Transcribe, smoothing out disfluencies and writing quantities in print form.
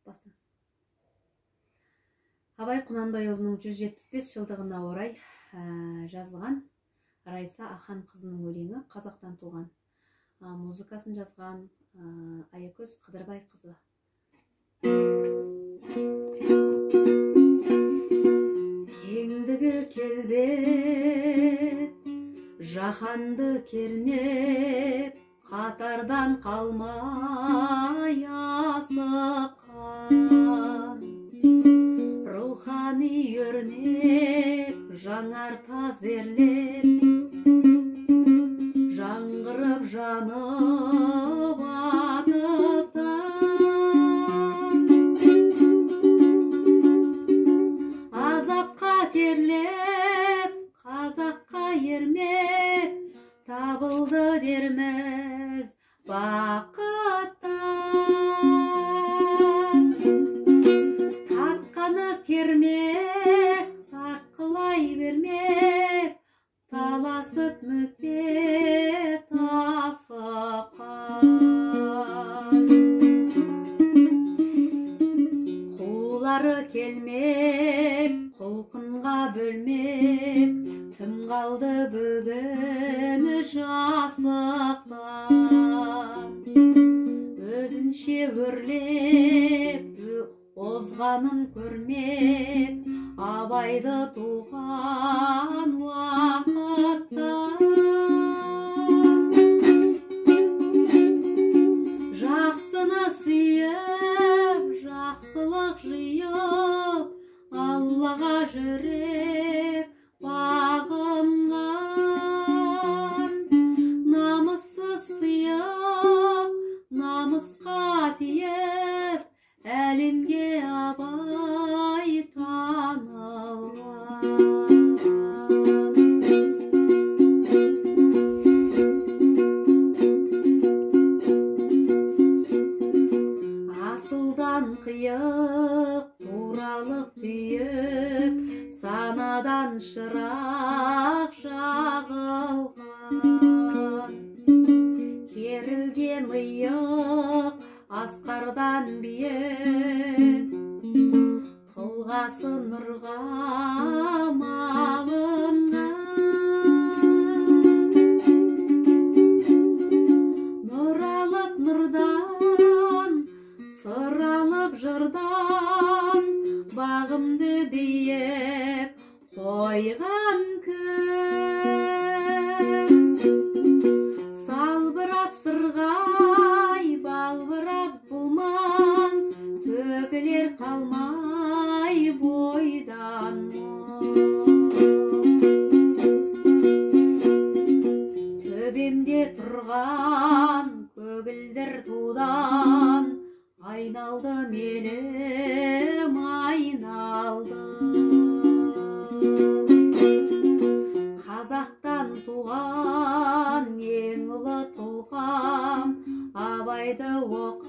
Бастан. Абай Құнанбайұлының 175 жылдығына орай жазылған Райса Ахан қызының өлеңі, қазақтан туған. Музыкасын жазған Аякөз Қыдырбай қызы. Кеңдігі келбет, жаһанды кернеп, қатардан қалмай асыққан. Рухани өрнек жаңарта зерлеп, жаңғырып жанып атыптан. Азапқа терлеп, қазаққа ермек, табылды дерміз бақыттан. Татқаны кермек, тартқылай бермек, таласып мүкте тасыққан. Қулары келмек, құлқынға бөлмек, кім қалды бүгін жасықтан. Өзінше өрлеп, озғанын көрмек, Абайды туған уақыттан. Жақсыны сүйіп, жақсылық жиып, Аллаға жүрек бағынған. Намыссыз сыйып, намысқа тиіп, әлемге Абай танылған. Асылдан қиық, туралық түйіп, санадан шырақ жағылған. Керілген иық, асқардан биік, тұлғасы нұрға малынған. Нұр алып нұрдан, сыр алып жырдан, бағымды биік қойған кім. Салбырап сырғай, балбырап бұлмаң, төгілер қалмай бойдан мұң. Төбемде тұрған көгілдір тудан, айналдым елім, айналдым. Қазақтан туған ең ұлы тұлғам, Абайды оқып